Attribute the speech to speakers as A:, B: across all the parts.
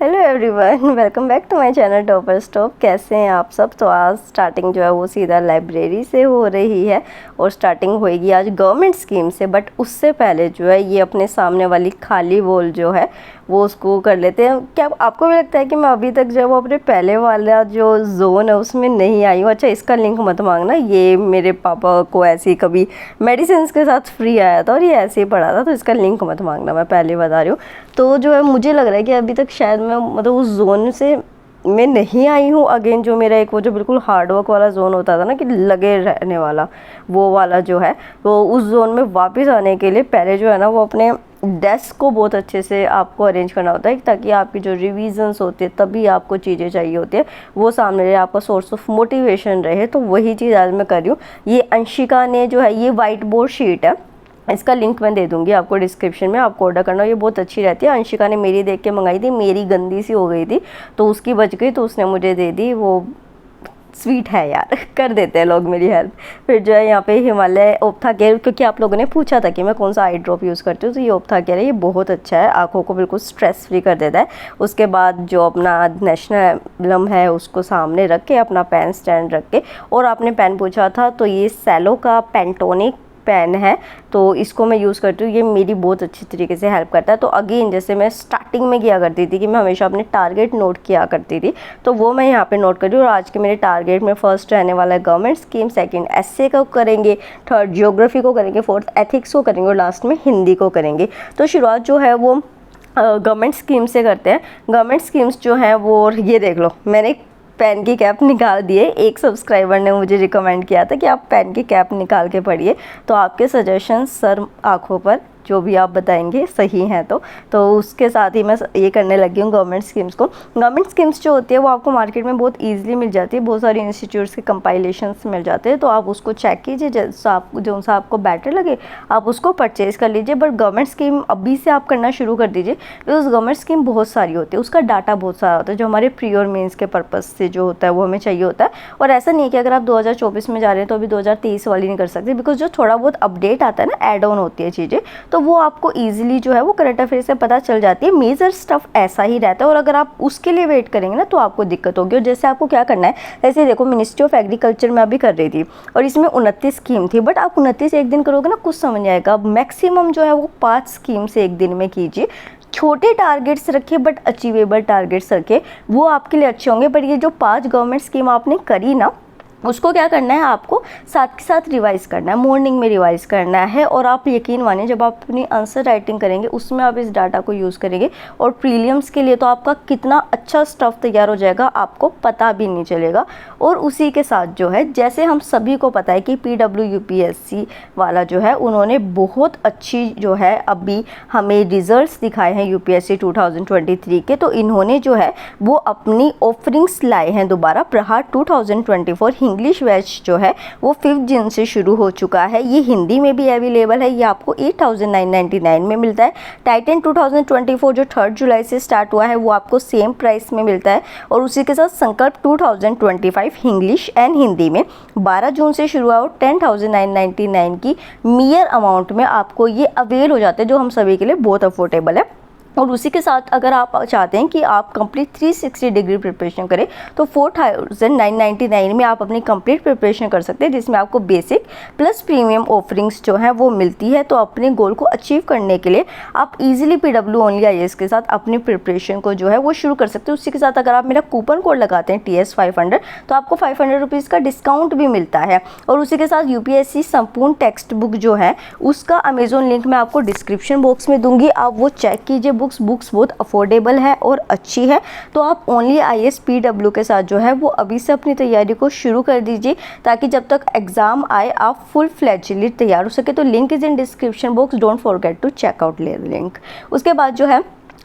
A: Hello everyone, welcome back to my channel topper stop. कैसे हैं आप सब। तो आज स्टार्टिंग जो है वो सीधा लाइब्रेरी से हो रही है और स्टार्टिंग होएगी आज गवर्नमेंट स्कीम से। बट उससे पहले जो है ये अपने सामने वाली खाली वॉल जो है वो उसको कर लेते हैं। क्या आपको भी लगता है कि मैं अभी तक जो वो अपने पहले वाला जो जोन है उसमें नहीं आई हूँ? अच्छा, इसका लिंक मत मांगना, ये मेरे पापा को ऐसे ही कभी मेडिसिन के साथ फ्री आया था और ये ऐसे ही पड़ा था, तो इसका लिंक मत मांगना, मैं पहले बता रही हूँ। तो जो है मुझे लग रहा है कि अभी तक शायद मैं मतलब उस जोन से मैं नहीं आई हूँ अगेन। जो मेरा एक वो जो बिल्कुल हार्डवर्क वाला जोन होता था ना कि लगे रहने वाला, वो वाला जो है तो उस जोन में वापस आने के लिए पहले जो है ना वो अपने डेस्क को बहुत अच्छे से आपको अरेंज करना होता है, ताकि आपकी जो रिविजन्स होती है तभी आपको चीज़ें चाहिए होती है वो सामने रहे, आपका सोर्स ऑफ मोटिवेशन रहे। तो वही चीज़ आज मैं कर रही हूँ। ये अंशिका ने जो है ये वाइट बोर्ड शीट है, इसका लिंक मैं दे दूंगी आपको डिस्क्रिप्शन में, आपको ऑर्डर करना। ये बहुत अच्छी रहती है। अंशिका ने मेरी देख के मंगाई थी, मेरी गंदी सी हो गई थी तो उसकी बच गई, तो उसने मुझे दे दी। वो स्वीट है यार, कर देते हैं लोग मेरी हेल्प। फिर जो है यहाँ पे हिमालय ओप्था केयर, क्योंकि आप लोगों ने पूछा था कि मैं कौन सा आई ड्रॉप यूज़ करती हूँ, तो ये ओप्था केयर है। ये बहुत अच्छा है, आँखों को बिल्कुल स्ट्रेस फ्री कर देता है। उसके बाद जो अपना नेशनल एम्बलम है उसको सामने रख के, अपना पेन स्टैंड रख के, और आपने पेन पूछा था तो ये सेलो का पेंटोनिक पेन है, तो इसको मैं यूज़ करती हूँ। ये मेरी बहुत अच्छी तरीके से हेल्प करता है। तो अगेन जैसे मैं स्टार्टिंग में किया करती थी कि मैं हमेशा अपने टारगेट नोट किया करती थी, तो वो मैं यहाँ पे नोट कर रही हूँ। और आज के मेरे टारगेट में फर्स्ट रहने वाला है गवर्नमेंट स्कीम, सेकंड एसए को करेंगे, थर्ड ज्योग्राफी को करेंगे, फोर्थ एथिक्स को करेंगे और लास्ट में हिंदी को करेंगे। तो शुरुआत जो है वो गवर्नमेंट स्कीम से करते हैं। गवर्नमेंट स्कीम्स जो हैं वो, ये देख लो मैंने पेन की कैप निकाल दिए। एक सब्सक्राइबर ने मुझे रिकमेंड किया था कि आप पेन की कैप निकाल के पढ़िए, तो आपके सजेशन सर आँखों पर जो भी आप बताएंगे सही हैं। तो उसके साथ ही मैं ये करने लगी हूँ गवर्नमेंट स्कीम्स को। गवर्नमेंट स्कीम्स जो होती है वो आपको मार्केट में बहुत ईजिली मिल जाती है, बहुत सारे इंस्टीट्यूट्स के कंपाइलेशंस मिल जाते हैं, तो आप उसको चेक कीजिए, जो सा आपको बेटर लगे आप उसको परचेज़ कर लीजिए। बट गवर्नमेंट स्कीम अभी से आप करना शुरू कर दीजिए, बिकॉज गवर्नमेंट स्कीम बहुत सारी होती है, उसका डाटा बहुत सारा होता है जो हमारे प्री और मेंस के पर्पज़ से जो होता है वो हमें चाहिए होता है। और ऐसा नहीं है कि अगर आप 2024 में जा रहे हैं तो अभी 2023 वाली नहीं कर सकते, बिकॉज जो थोड़ा बहुत अपडेट आता है ना, एड ऑन होती है चीज़ें, तो वो आपको इजीली जो है वो करंट अफेयर से पता चल जाती है। मेजर स्टफ ऐसा ही रहता है, और अगर आप उसके लिए वेट करेंगे ना तो आपको दिक्कत होगी। और जैसे आपको क्या करना है, जैसे देखो मिनिस्ट्री ऑफ एग्रीकल्चर में अभी कर रही थी और इसमें 29 स्कीम थी, बट आप 29 एक दिन करोगे ना कुछ समझ आएगा। मैक्सिमम जो है वो 5 स्कीम से एक दिन में कीजिए। छोटे टारगेट्स रखिए बट अचीवेबल टारगेट्स रखिए, वो आपके लिए अच्छे होंगे। बट ये जो 5 गवर्नमेंट स्कीम आपने करी ना, उसको क्या करना है, आपको साथ के साथ रिवाइज़ करना है, मॉर्निंग में रिवाइज़ करना है। और आप यकीन मानिए जब आप अपनी आंसर राइटिंग करेंगे उसमें आप इस डाटा को यूज़ करेंगे, और प्रीलिम्स के लिए तो आपका कितना अच्छा स्टफ तैयार हो जाएगा आपको पता भी नहीं चलेगा। और उसी के साथ जो है, जैसे हम सभी को पता है कि PWUPSC वाला जो है उन्होंने बहुत अच्छी जो है अभी हमें रिजल्ट्स दिखाए हैं UPSC 2023 के, तो इन्होंने जो है वो अपनी ऑफरिंग्स लाए हैं दोबारा। प्रहार 2024 इंग्लिश बैच जो है वो 5 जून से शुरू हो चुका है। ये हिंदी में भी अवेलेबल है, ये आपको 8,999 में मिलता है। टाइटन 2024 जो 3 जुलाई से स्टार्ट हुआ है वो आपको सेम प्राइस में मिलता है। और उसी के साथ संकल्प 2025 इंग्लिश एंड हिंदी में 12 जून से शुरू हुआ और 10,999 की मियर अमाउंट में आपको ये अवेल हो जाते हैं, जो हम सभी के लिए बहुत अफोर्डेबल है। और उसी के साथ अगर आप चाहते हैं कि आप कंप्लीट 360 डिग्री प्रिपरेशन करें तो 4,999 में आप अपनी कंप्लीट प्रिपरेशन कर सकते हैं, जिसमें आपको बेसिक प्लस प्रीमियम ऑफरिंग्स जो है वो मिलती है। तो अपने गोल को अचीव करने के लिए आप इजीली PW ओनली IAS के साथ अपनी प्रिपरेशन को जो है वो शुरू कर सकते हैं। उसी के साथ अगर आप मेरा कूपन कोड लगाते हैं TS500 तो आपको 500 रुपीज़ का डिस्काउंट भी मिलता है। और उसी के साथ UPSC संपूर्ण टेक्स्ट बुक जो है उसका अमेजोन लिंक मैं आपको डिस्क्रिप्शन बॉक्स में दूंगी, आप वो चेक कीजिए। बुक्स बहुत अफोर्डेबल है और अच्छी है, तो आप ओनली IAS PW के साथ जो है वो अभी से अपनी तैयारी को शुरू कर दीजिए, ताकि जब तक एग्जाम आए आप फुल फ्लेजली तैयार हो सके। तो link is in description box, don't forget to check out link. उसके बाद जो है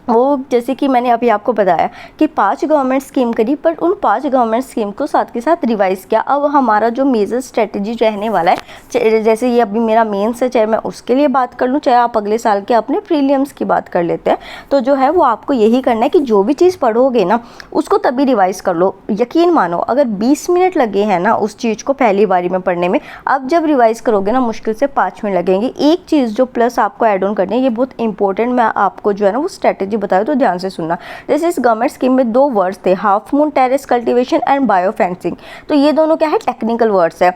A: वो जैसे कि मैंने अभी आपको बताया कि 5 गवर्नमेंट स्कीम करी, पर उन 5 गवर्नमेंट स्कीम को साथ के साथ रिवाइज़ किया। अब हमारा जो मेजर स्ट्रेटजी रहने वाला है, जैसे ये अभी मेरा मेंस है, चाहे मैं उसके लिए बात कर लूँ, चाहे आप अगले साल के अपने प्रीलिम्स की बात कर लेते हैं, तो जो है वो आपको यही करना है कि जो भी चीज़ पढ़ोगे ना उसको तभी रिवाइज़ कर लो। यकीन मानो अगर 20 मिनट लगे हैं ना उस चीज़ को पहली बारी में पढ़ने में, अब जब रिवाइज़ करोगे ना मुश्किल से 5 मिनट लगेंगे। एक चीज़ जो प्लस आपको ऐड ऑन करनी है, ये बहुत इंपॉर्टेंट, मैं आपको जो है ना वो स्ट्रेटजी की बताऊँ तो ध्यान से सुनना। जैसे इस गवर्नमेंट स्कीम में 2 वर्ड्स थे, half moon terrace cultivation and bio fencing. तो ये दोनों क्या है, टेक्निकल वर्ड्स है,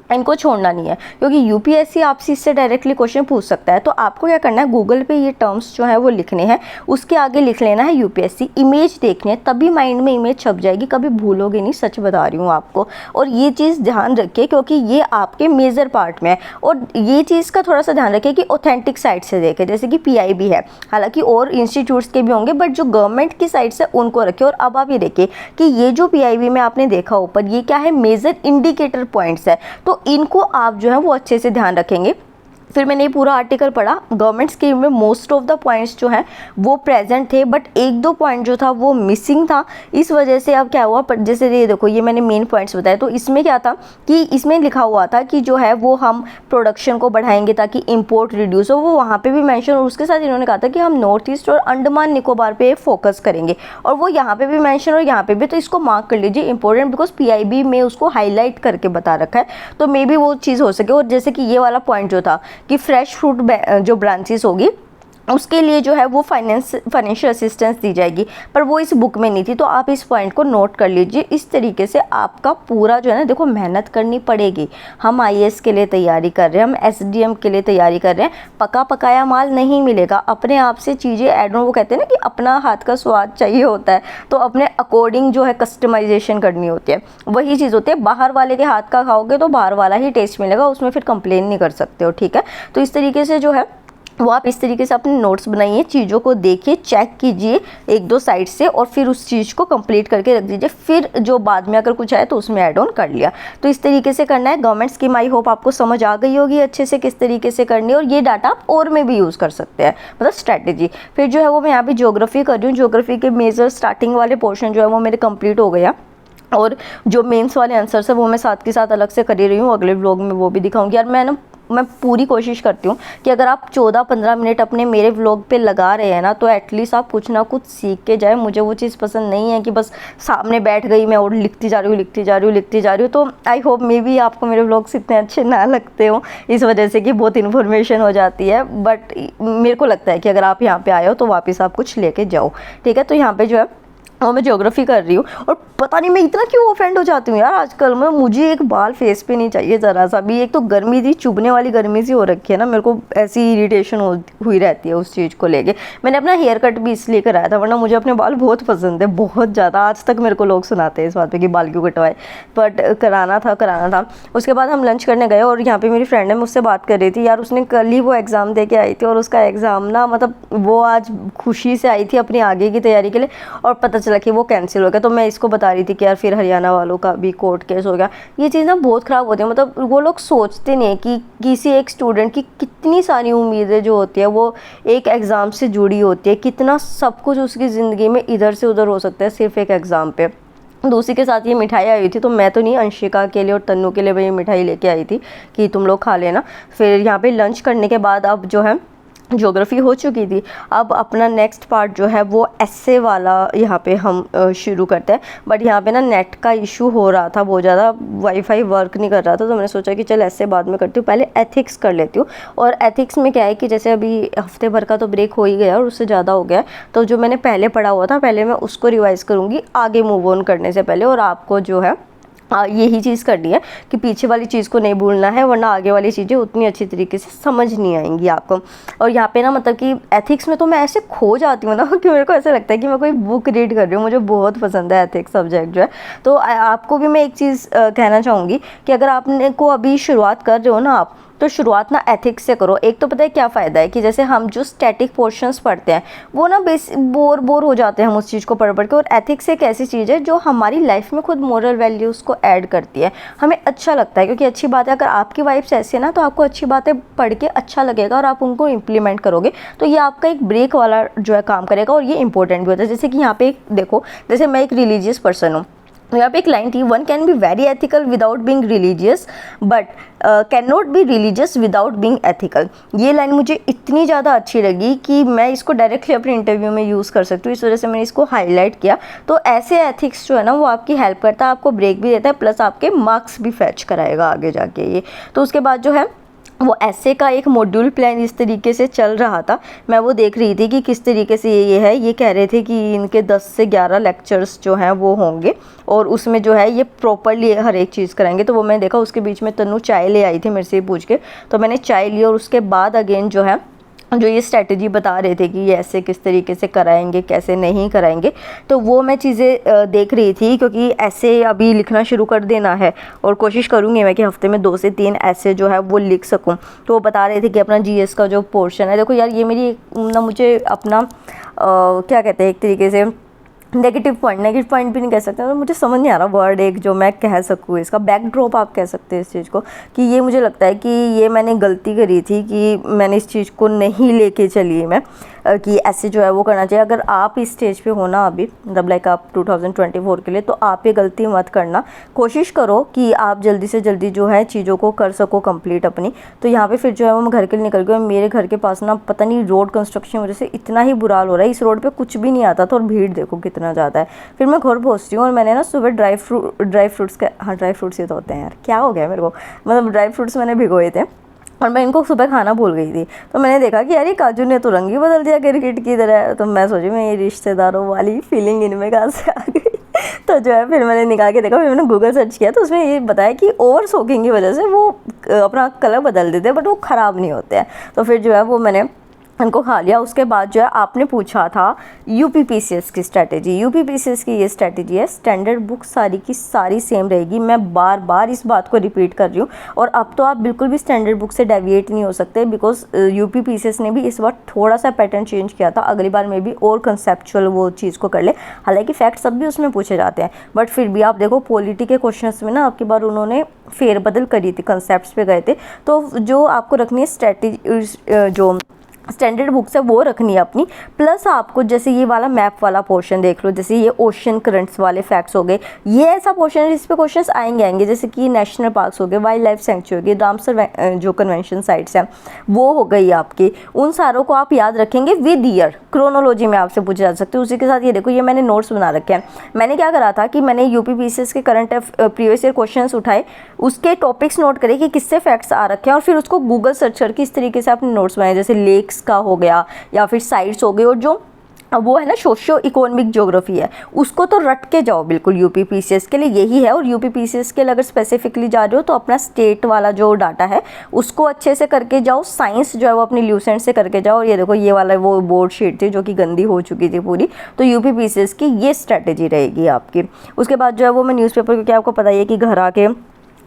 A: इनको छोड़ना नहीं है, क्योंकि यूपीएससी आपसे इससे डायरेक्टली क्वेश्चन पूछ सकता है। तो आपको क्या करना है, गूगल पे ये टर्म्स जो है वो लिखने हैं, उसके आगे लिख लेना है यूपीएससी, इमेज देखनी है, तभी माइंड में इमेज छप जाएगी, कभी भूलोगे नहीं, सच बता रही हूँ आपको। और ये चीज़ ध्यान रखिए क्योंकि ये आपके मेजर पार्ट में है। और ये चीज़ का थोड़ा सा ध्यान रखिए कि ऑथेंटिक साइट से देखें, जैसे कि पीआईबी है, हालांकि और इंस्टीट्यूट्स के भी होंगे, बट जो गवर्नमेंट की साइट से उनको रखें। और अब आप ये देखिए कि ये जो पीआईबी में आपने देखा ऊपर, ये क्या है, मेजर इंडिकेटर पॉइंट्स है, तो इनको आप जो है वो अच्छे से ध्यान रखेंगे। फिर मैंने ये पूरा आर्टिकल पढ़ा, गवर्नमेंट स्कीम में मोस्ट ऑफ द पॉइंट्स जो हैं वो प्रेजेंट थे, बट 1-2 पॉइंट जो था वो मिसिंग था। इस वजह से अब क्या हुआ, पर जैसे ये देखो, ये मैंने मेन पॉइंट्स बताए, तो इसमें क्या था कि इसमें लिखा हुआ था कि जो है वो हम प्रोडक्शन को बढ़ाएंगे ताकि इंपोर्ट रिड्यूस हो, वो वहाँ पे भी मेंशन, और उसके साथ इन्होंने कहा था कि हम नॉर्थ ईस्ट और अंडमान निकोबार पे फोकस करेंगे, और वो यहाँ पे भी मेंशन और यहाँ पे भी। तो इसको मार्क कर लीजिए इंपॉर्टेंट, बिकॉज पीआईबी में उसको हाईलाइट करके बता रखा है, तो मे बी वो चीज़ हो सके। और जैसे कि ये वाला पॉइंट जो था कि फ्रेश फ्रूट जो ब्रांचेस होगी उसके लिए जो है वो फाइनेंशियल असिस्टेंस दी जाएगी, पर वो इस बुक में नहीं थी। तो आप इस पॉइंट को नोट कर लीजिए। इस तरीके से आपका पूरा जो है ना, देखो मेहनत करनी पड़ेगी। हम आईएएस के लिए तैयारी कर रहे हैं, हम एसडीएम के लिए तैयारी कर रहे हैं, पका पकाया माल नहीं मिलेगा। अपने आप से चीज़ें ऐड ऑन, वो कहते हैं ना कि अपना हाथ का स्वाद चाहिए होता है, तो अपने अकॉर्डिंग जो है कस्टमाइजेशन करनी होती है, वही चीज़ होती है। बाहर वाले के हाथ का खाओगे तो बाहर वाला ही टेस्ट मिलेगा, उसमें फिर कंप्लेन नहीं कर सकते हो, ठीक है। तो इस तरीके से जो है वो आप इस तरीके से अपने नोट्स बनाइए, चीज़ों को देखिए, चेक कीजिए 1-2 साइट से, और फिर उस चीज़ को कंप्लीट करके रख दीजिए। फिर जो बाद में अगर कुछ आए तो उसमें ऐड ऑन कर लिया। तो इस तरीके से करना है। गवर्नमेंट स्कीम आई होप आपको समझ आ गई होगी अच्छे से किस तरीके से करनी है, और ये डाटा आप और में भी यूज़ कर सकते हैं, मतलब स्ट्रैटेजी। फिर जो है वो मैं यहाँ पे ज्योग्राफी कर रही हूँ। ज्योग्राफी के मेजर स्टार्टिंग वाले पोर्शन जो है वो मेरे कंप्लीट हो गया, और जो मेंस वाले आंसर्स है वो मैं साथ के साथ अलग से कर ही रही हूँ। अगले व्लॉग में वो भी दिखाऊंगी। यार मैं पूरी कोशिश करती हूँ कि अगर आप 14-15 मिनट अपने मेरे व्लॉग पे लगा रहे हैं ना, तो एटलीस्ट आप कुछ ना कुछ सीख के जाए। मुझे वो चीज़ पसंद नहीं है कि बस सामने बैठ गई मैं और लिखती जा रही हूँ। तो आई होप मे बी आपको मेरे व्लॉग्स इतने अच्छे ना लगते हो, इस वजह से कि बहुत इन्फॉर्मेशन हो जाती है। बट मेरे को लगता है कि अगर आप यहाँ पर आए हो तो वापस आप कुछ लेके जाओ, ठीक है। तो यहाँ पर जो है और मैं ज्योग्राफी कर रही हूँ, और पता नहीं मैं इतना क्यों ऑफेंड हो जाती हूँ यार आजकल में। मुझे एक बाल फेस पे नहीं चाहिए ज़रा सा भी। एक तो गर्मी थी, चुभने वाली गर्मी सी हो रखी है ना, मेरे को ऐसी इरिटेशन हुई रहती है उस चीज़ को लेके। मैंने अपना हेयर कट भी इसलिए कराया था, वरना मुझे अपने बाल बहुत पसंद है, बहुत ज़्यादा। आज तक मेरे को लोग सुनाते हैं इस बात पर कि बाल क्यों कटवाए, बट कराना था। उसके बाद हम लंच करने गए, और यहाँ पर मेरी फ्रेंड है मुझसे बात कर रही थी। यार उसने कल ही वो एग्ज़ाम दे के आई थी, और उसका एग्ज़ाम ना, मतलब वो आज खुशी से आई थी अपनी आगे की तैयारी के लिए, और पता चला कि वो कैंसिल हो गया। तो मैं इसको बता रही थी कि यार फिर हरियाणा वालों का भी कोर्ट केस हो गया। ये चीज़ ना बहुत ख़राब होती है। मतलब वो लोग सोचते नहीं कि किसी एक स्टूडेंट की कितनी सारी उम्मीदें जो होती है वो एक एग्ज़ाम से जुड़ी होती है, कितना सब कुछ उसकी ज़िंदगी में इधर से उधर हो सकता है सिर्फ एक एग्ज़ाम पे। दूसरी के साथ ये मिठाई आई थी, तो मैं तो नहीं, अंशिका के लिए और तन्नू के लिए मैं ये मिठाई लेके आई थी कि तुम लोग खा लेना। फिर यहाँ पे लंच करने के बाद अब जो है ज्योग्राफी हो चुकी थी। अब अपना नेक्स्ट पार्ट जो है वो एस्से वाला यहाँ पे हम शुरू करते हैं। बट यहाँ पे ना नेट का इशू हो रहा था बहुत ज़्यादा, वाईफाई वर्क नहीं कर रहा था, तो मैंने सोचा कि चल एस्से बाद में करती हूँ, पहले एथिक्स कर लेती हूँ। और एथिक्स में क्या है कि जैसे अभी हफ्ते भर का तो ब्रेक हो ही गया और उससे ज़्यादा हो गया, तो जो मैंने पहले पढ़ा हुआ था पहले मैं उसको रिवाइज़ करूँगी आगे मूव ऑन करने से पहले। और आपको जो है यही चीज़ करनी है कि पीछे वाली चीज़ को नहीं भूलना है, वरना आगे वाली चीज़ें उतनी अच्छी तरीके से समझ नहीं आएंगी आपको। और यहाँ पे ना मतलब कि एथिक्स में तो मैं ऐसे खो जाती हूँ ना कि मेरे को ऐसा लगता है कि मैं कोई बुक रीड कर रही हूँ। मुझे बहुत पसंद है एथिक्स सब्जेक्ट जो है। तो आपको भी मैं एक चीज़ कहना चाहूँगी कि अगर आपने को अभी शुरुआत कर रहे हो ना आप, तो शुरुआत ना एथिक्स से करो। एक तो पता है क्या फ़ायदा है कि जैसे हम जो स्टैटिक पोर्शंस पढ़ते हैं वो ना बोर हो जाते हैं हम उस चीज़ को पढ़ के। और एथिक्स एक ऐसी चीज़ है जो हमारी लाइफ में खुद मोरल वैल्यूज़ को ऐड करती है, हमें अच्छा लगता है, क्योंकि अच्छी बात है। अगर आपकी वाइब्स ऐसी है ना तो आपको अच्छी बातें पढ़ के अच्छा लगेगा और आप उनको इम्प्लीमेंट करोगे, तो ये आपका एक ब्रेक वाला जो है काम करेगा। और ये इंपॉर्टेंट भी होता है। जैसे कि यहाँ पे देखो, जैसे मैं एक रिलीजियस पर्सन हूँ, यहाँ पे एक लाइन थी, one can be very ethical without being religious but can not be religious without being ethical. ये लाइन मुझे इतनी ज़्यादा अच्छी लगी कि मैं इसको डायरेक्टली अपने इंटरव्यू में यूज़ कर सकती हूँ, इस वजह से मैंने इसको हाईलाइट किया। तो ऐसे एथिक्स जो है ना वो आपकी हेल्प करता है, आपको ब्रेक भी देता है, प्लस आपके मार्क्स भी फैच कराएगा आगे जाके ये। तो उसके बाद जो है वो ऐसे का एक मॉड्यूल प्लान इस तरीके से चल रहा था, मैं वो देख रही थी कि किस तरीके से ये है। ये कह रहे थे कि इनके 10 से 11 लेक्चर्स जो हैं वो होंगे और उसमें जो है ये प्रॉपरली हर एक चीज़ कराएंगे। तो वो मैंने देखा, उसके बीच में तन्नू चाय ले आई थी मेरे से पूछ के, तो मैंने चाय ली और उसके बाद अगेन जो है जो ये स्ट्रैटेजी बता रहे थे कि ये ऐसे किस तरीके से कराएंगे, कैसे नहीं कराएंगे, तो वो मैं चीज़ें देख रही थी, क्योंकि ऐसे अभी लिखना शुरू कर देना है और कोशिश करूँगी मैं कि हफ्ते में 2 से 3 ऐसे जो है वो लिख सकूँ। तो वो बता रहे थे कि अपना जीएस का जो पोर्शन है, देखो यार ये मेरी ना, मुझे अपना क्या कहते हैं, एक तरीके से नेगेटिव पॉइंट भी नहीं कह सकते, तो मुझे समझ नहीं आ रहा वर्ड एक जो मैं कह सकूँ, इसका बैकड्रॉप आप कह सकते हैं इस चीज़ को, कि ये मुझे लगता है कि ये मैंने गलती करी थी कि मैंने इस चीज़ को नहीं लेके चली मैं, कि ऐसे जो है वो करना चाहिए। अगर आप इस स्टेज पे हो ना अभी, मतलब लाइक आप 2024 के लिए, तो आप ये गलती मत करना, कोशिश करो कि आप जल्दी से जल्दी जो है चीज़ों को कर सको कंप्लीट अपनी। तो यहाँ पे फिर जो है वो मैं घर के लिए निकल गई। मेरे घर के पास ना पता नहीं रोड कंस्ट्रक्शन की वजह से इतना ही बुरा हाल हो रहा है, इस रोड पे कुछ भी नहीं आता था और भीड़ देखो कितना ज़्यादा है। फिर मैं घर पहुँचती हूँ और मैंने ना सुबह ड्राई फ्रूट्स हाँ ड्राई फ्रूट्स ये तो होते हैं यार, क्या हो गया मेरे को, मतलब ड्राई फ्रूट्स मैंने भिगोए थे और मैं इनको सुबह खाना भूल गई थी। तो मैंने देखा कि यार ये काजू ने तो रंग ही बदल दिया क्रिकेट की तरह। तो मैं सोची मैं ये रिश्तेदारों वाली फीलिंग इनमें कहाँ से आ गई। तो जो है फिर मैंने निकाल के देखा, फिर मैंने गूगल सर्च किया तो उसमें ये बताया कि ओवर सोकिंग की वजह से वो अपना कलर बदल देते हैं बट वो ख़राब नहीं होते हैं। तो फिर जो है वो मैंने उनको खा लिया। उसके बाद जो है आपने पूछा था यूपीपीसीएस की स्ट्रैटेजी, यूपीपीसीएस की ये स्ट्रैटेजी है, स्टैंडर्ड बुक सारी की सारी सेम रहेगी। मैं बार बार इस बात को रिपीट कर रही हूँ और अब तो आप बिल्कुल भी स्टैंडर्ड बुक से डेविएट नहीं हो सकते, बिकॉज यूपीपीसीएस ने भी इस बार थोड़ा सा पैटर्न चेंज किया था। अगली बार में भी और कंसेप्चुअल वो चीज़ को कर ले, हालांकि फैक्ट सब भी उसमें पूछे जाते हैं, बट फिर भी आप देखो पॉलिटी के क्वेश्चंस में ना आपकी बार उन्होंने फेरबदल करी थी, कंसेप्ट पे गए थे। तो जो आपको रखनी है स्ट्रैटेजी, जो स्टैंडर्ड बुक्स है वो रखनी है अपनी, प्लस आपको जैसे ये वाला मैप वाला पोर्शन देख लो, जैसे ये ओशन करंट्स वाले फैक्ट्स हो गए, ये ऐसा पोर्शन है जिस पे क्वेश्चंस आएंगे, जैसे कि नेशनल पार्क्स हो गए, वाइल्ड लाइफ सेंचुरी हो गई, रामसर जो कन्वेंशन साइट्स हैं वो हो गई आपकी, उन सारों को आप याद रखेंगे विद ईयर, क्रोनोलॉजी में आपसे पूछे जा सकते हैं। उसी के साथ ये देखो, ये मैंने नोट्स बना रखे हैं। मैंने क्या करा था कि मैंने यूपीपीसीएस के करंट प्रीवियस ईयर क्वेश्चंस उठाए, उसके टॉपिक्स नोट करे कि किससे फैक्ट्स आ रखे हैं और फिर उसको गूगल सर्च करके इस तरीके से आपने नोट्स बनाए, जैसे लेक्स का हो गया या फिर साइट्स हो गई, और जो वो है ना सोशियो इकोनॉमिक ज्योग्राफी है उसको तो रट के जाओ बिल्कुल यूपीपीसीएस के लिए, यही है। और यूपीपीसीएस के लिए अगर स्पेसिफिकली जा रहे हो तो अपना स्टेट वाला जो डाटा है उसको अच्छे से करके जाओ, साइंस जो है वो अपनी ल्यूसेंट से करके जाओ। और ये देखो ये वाला वो बोर्ड शीट थी जो कि गंदी हो चुकी थी पूरी, तो यूपीपीसीएस की ये स्ट्रैटेजी रहेगी आपकी। उसके बाद जो है वो मैं न्यूज़पेपर, क्योंकि आपको पता ही है कि घर आके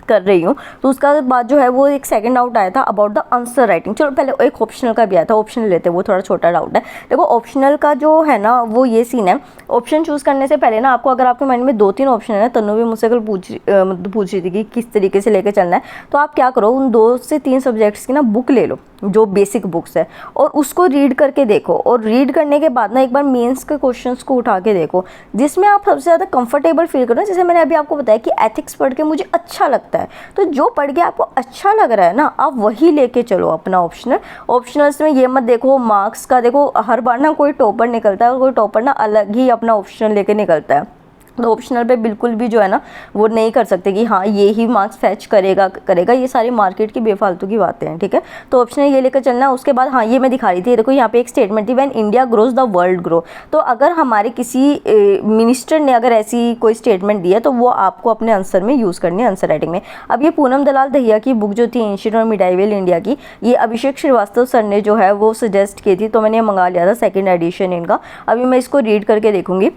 A: कर रही हूँ, तो उसका बाद जो है वो एक सेकंड डाउट आया था अबाउट द आंसर राइटिंग। चलो पहले एक ऑप्शनल का भी आया था, ऑप्शनल लेते हैं, वो थोड़ा छोटा डाउट है। देखो ऑप्शनल का जो है ना वो ये सीन है, ऑप्शन चूज़ करने से पहले ना आपको, अगर आपके माइंड में 2-3 ऑप्शन है ना, तन्नू भी मुझसे कल पूछ रही थी कि किस तरीके से लेकर चलना है, तो आप क्या करो उन 2 से 3 सब्जेक्ट्स की ना बुक ले लो जो बेसिक बुक्स है और उसको रीड करके देखो, और रीड करने के बाद ना एक बार मेंस के क्वेश्चंस को उठा के देखो जिसमें आप सबसे ज़्यादा कंफर्टेबल फील करो। जैसे मैंने अभी आपको बताया कि एथिक्स पढ़ के मुझे अच्छा लगता है, तो जो पढ़ के आपको अच्छा लग रहा है ना आप वही लेके चलो अपना ऑप्शनल। ऑप्शनल्स में ये मत देखो मार्क्स का, देखो हर बार ना कोई टॉपर निकलता है और कोई टॉपर ना अलग ही अपना ऑप्शनल लेके निकलता है, तो ऑप्शनल पे बिल्कुल भी जो है ना वो नहीं कर सकते कि हाँ ये ही मार्क्स फैच करेगा, ये सारी मार्केट की बेफालतू की बातें हैं, ठीक है। तो ऑप्शनल ये लेकर चलना। उसके बाद हाँ ये मैं दिखा रही थी, देखो यहाँ पे एक स्टेटमेंट थी, when India grows the world grow. तो अगर हमारे किसी मिनिस्टर ने अगर ऐसी कोई स्टेटमेंट दी है तो वो आपको अपने आंसर में यूज़ करनी है, आंसर राइटिंग में। अब ये पूनम दलाल दहिया की बुक जो थी एंशिएंट और मिडाइवल इंडिया की, ये अभिषेक श्रीवास्तव सर ने जो है वो सजेस्ट की थी, तो मैंने मंगा लिया था, सेकेंड एडिशन इनका। अभी मैं इसको रीड करके देखूंगी।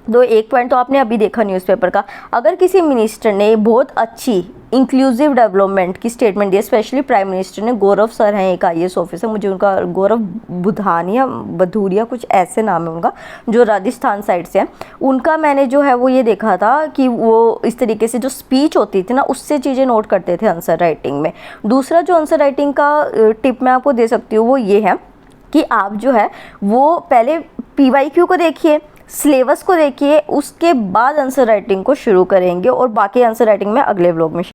A: तो एक पॉइंट तो आपने अभी देखा न्यूज़पेपर का, अगर किसी मिनिस्टर ने बहुत अच्छी इंक्लूसिव डेवलपमेंट की स्टेटमेंट दी, स्पेशली प्राइम मिनिस्टर ने, गौरव सर हैं एक IAS ऑफिसर, मुझे उनका गौरव बुधानिया बधूरिया कुछ ऐसे नाम है उनका, जो राजस्थान साइड से हैं, उनका मैंने जो है वो ये देखा था कि वो इस तरीके से जो स्पीच होती थी ना उससे चीज़ें नोट करते थे आंसर राइटिंग में। दूसरा जो आंसर राइटिंग का टिप मैं आपको दे सकती हूँ वो ये है कि आप जो है वो पहले PYQ को देखिए, सिलेबस को देखिए, उसके बाद आंसर राइटिंग को शुरू करेंगे और बाकी आंसर राइटिंग में अगले व्लॉग में